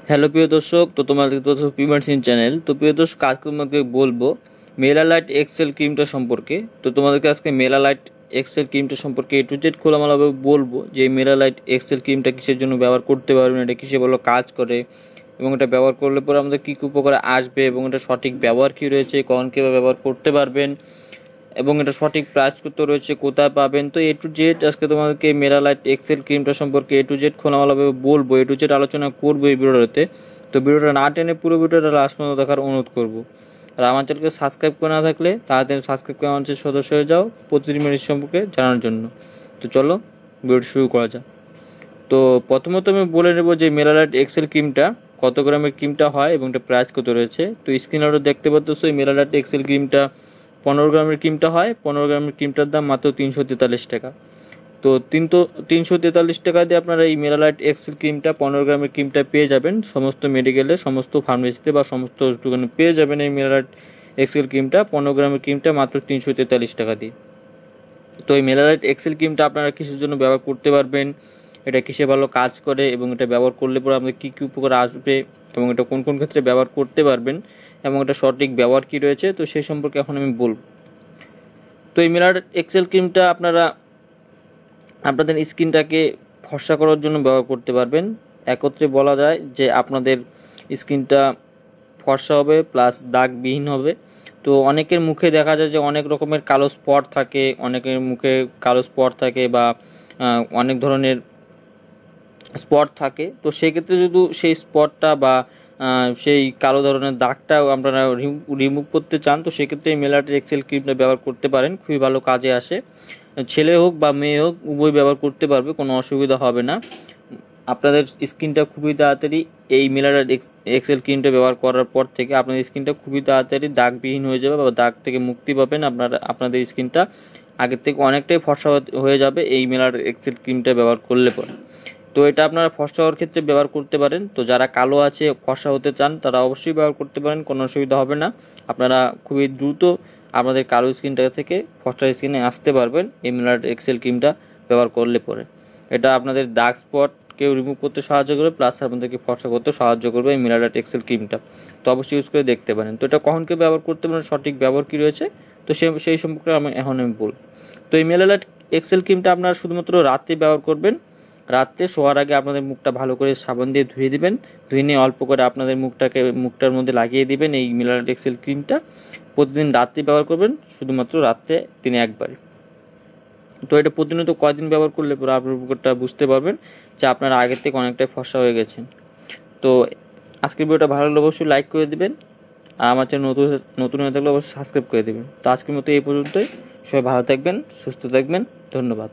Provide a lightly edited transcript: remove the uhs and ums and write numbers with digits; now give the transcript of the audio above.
Hello প্রিয় দর্শক, তো তোমাদের পিমার্সিন চ্যানেল। তো প্রিয় দর্শক, আজকে তোমাকে বলবো মেলালাইট এক্সেল ক্রিমটা সম্পর্কে। তো তোমাদেরকে আজকে মেলালাইট এক্সেল ক্রিমটা সম্পর্কে এ টু জেড খোলামেলাভাবে বলবো যে মেলালাইট এক্সেল ক্রিমটা কিসের জন্য ব্যবহার করতে পারবেন, এটা কিসে ভালো কাজ করে এবং এটা ব্যবহার করলে পরে আমাদের কী কী উপকারে আসবে এবং এটা সঠিক ব্যবহার কী রয়েছে, কখন কীভাবে ব্যবহার করতে পারবেন এবং এটা সঠিক প্রাইস কত রয়েছে, কোথায় পাবেন। তো এ টু জেড আজকে তোমাদেরকে মেলালাইট এক্সেল ক্রিমটা সম্পর্কে এ টু জেড খোলামেলাভাবে বলবো, এ টু জেড আলোচনা করবো এই ভিডিওতে। তো ভিডিওটা না টেনে পুরো ভিডিওটা লাস্ট পর্যন্ত দেখার অনুরোধ করবো। আর আমার চ্যানেলকে সাবস্ক্রাইব করে না থাকলে তাড়াতাড়ি সাবস্ক্রাইব করে আমার সদস্য হয়ে যাও প্রতিটি মিনিট সম্পর্কে জানার জন্য। তো চলো ভিডিওটা শুরু করা যাক। তো প্রথমত আমি বলে নেব যে মেলালাইট এক্সেল ক্রিমটা কত গ্রামের ক্রিমটা হয় এবং এটা প্রাইস কত রয়েছে। তো স্ক্রিনে দেখতে পাচ্ছ এই মেলালাইট এক্সেল ক্রিমটা 15 গ্রামের ক্রিমটা হয়। 15 গ্রামের ক্রিমটার দাম মাত্র 343 টাকা। তো 343 টাকা দিয়ে আপনারা এই মেলালাইট এক্সেল ক্রিমটা 15 গ্রামের ক্রিমটা পেয়ে যাবেন সমস্ত মেডিকেলে, সমস্ত ফার্মেসিতে বা সমস্ত দোকানে পেয়ে যাবেন এই মেলালাইট এক্সেল ক্রিমটা 15 গ্রামের ক্রিমটা মাত্র 343 টাকা দিয়ে। তো এই মেলালাইট এক্সেল ক্রিমটা আপনারা কিসের জন্য ব্যবহার করতে পারবেন, এটা কিসে ভালো কাজ করে এবং এটা ব্যবহার করলে পরে আপনাদের কী কী উপকার আসবে এবং এটা কোন কোন ক্ষেত্রে ব্যবহার করতে পারবেন এবং এটা সঠিক ব্যবহার কী রয়েছে, তো সেই সম্পর্কে এখন আমি বলব। তো এই মেলালাইট এক্সেল ক্রিমটা আপনারা আপনাদের স্কিনটাকে ফর্সা করার জন্য ব্যবহার করতে পারবেন। একত্রে বলা যায় যে আপনাদের স্কিনটা ফর্সা হবে প্লাস দাগবিহীন হবে। তো অনেকের মুখে দেখা যায় যে অনেক রকমের কালো স্পট থাকে, অনেকের মুখে কালো স্পট থাকে বা অনেক ধরনের স্পট থাকে। তো সেক্ষেত্রে যদি সেই স্পটটা বা সেই কালো ধরনের দাগটাও আপনারা রিমুভ করতে চান, তো সেক্ষেত্রে এই মেলালাইট এক্সেল ক্রিমটা ব্যবহার করতে পারেন, খুবই ভালো কাজে আসে। ছেলে হোক বা মেয়ে হোক উভয় ব্যবহার করতে পারবে, কোনো অসুবিধা হবে না। আপনাদের স্কিনটা খুবই তাড়াতাড়ি এই মেলালাইট এক্সেল ক্রিমটা ব্যবহার করার পর থেকে আপনাদের স্কিনটা খুবই তাড়াতাড়ি দাগবিহীন হয়ে যাবে বা দাগ থেকে মুক্তি পাবেন। আপনাদের স্কিনটা আগের থেকে অনেকটাই ফর্সা হয়ে যাবে এই মেলালাইট এক্সেল ক্রিমটা ব্যবহার করলে পরে। তো এটা আপনারা ফর্সা হওয়ার ক্ষেত্রে ব্যবহার করতে পারেন। তো যারা কালো আছে, ফর্সা হতে চান, তারা অবশ্যই ব্যবহার করতে পারেন, কোনো অসুবিধা হবে না। আপনারা খুবই দ্রুত আপনাদের কালো স্কিনটা থেকে ফর্সা স্কিনে আসতে পারবেন এই মেলালাইট এক্সেল ক্রিমটা ব্যবহার করলে পরে। এটা আপনাদের দাগ স্পটকেও রিমুভ করতে সাহায্য করবে প্লাস আপনাদেরকে ফর্সা করতে সাহায্য করবে এই মেলালাইট এক্সেল ক্রিমটা। তো অবশ্যই ইউজ করে দেখতে পারেন। তো এটা কখনকে ব্যবহার করতে পারেন, সঠিক ব্যবহার কী রয়েছে, তো সেই সম্পর্কে এখন আমি বলব। তো এই মেলালাইট এক্সেল ক্রিমটা আপনারা শুধুমাত্র রাত্রে ব্যবহার করবেন। রাত্রে শোয়ার আগে আপনাদের মুখটা ভালো করে সাবান দিয়ে ধুয়ে দিবেন, ধুয়ে নিয়ে অল্প করে আপনাদের মুখটার মধ্যে লাগিয়ে দিবেন এই মেলালাইট এক্সেল ক্রিমটা। প্রতিদিন রাত্রে ব্যবহার করবেন, শুধুমাত্র রাত্রে দিনে একবারই। তো এটা প্রতিনিয়ত কয়দিন ব্যবহার করলে পুরো আপনার উপকারটা বুঝতে পারবেন যে আপনারা আগের থেকে অনেকটাই ফর্সা হয়ে গেছেন। তো আজকের ভিডিওটা ভালো লাগলে অবশ্যই লাইক করে দিবেন আর আমার চ্যানেল নতুন হয়ে থাকলে অবশ্যই সাবস্ক্রাইব করে দেবেন। তো আজকের মতো এই পর্যন্তই। সবাই ভালো থাকবেন, সুস্থ থাকবেন, ধন্যবাদ।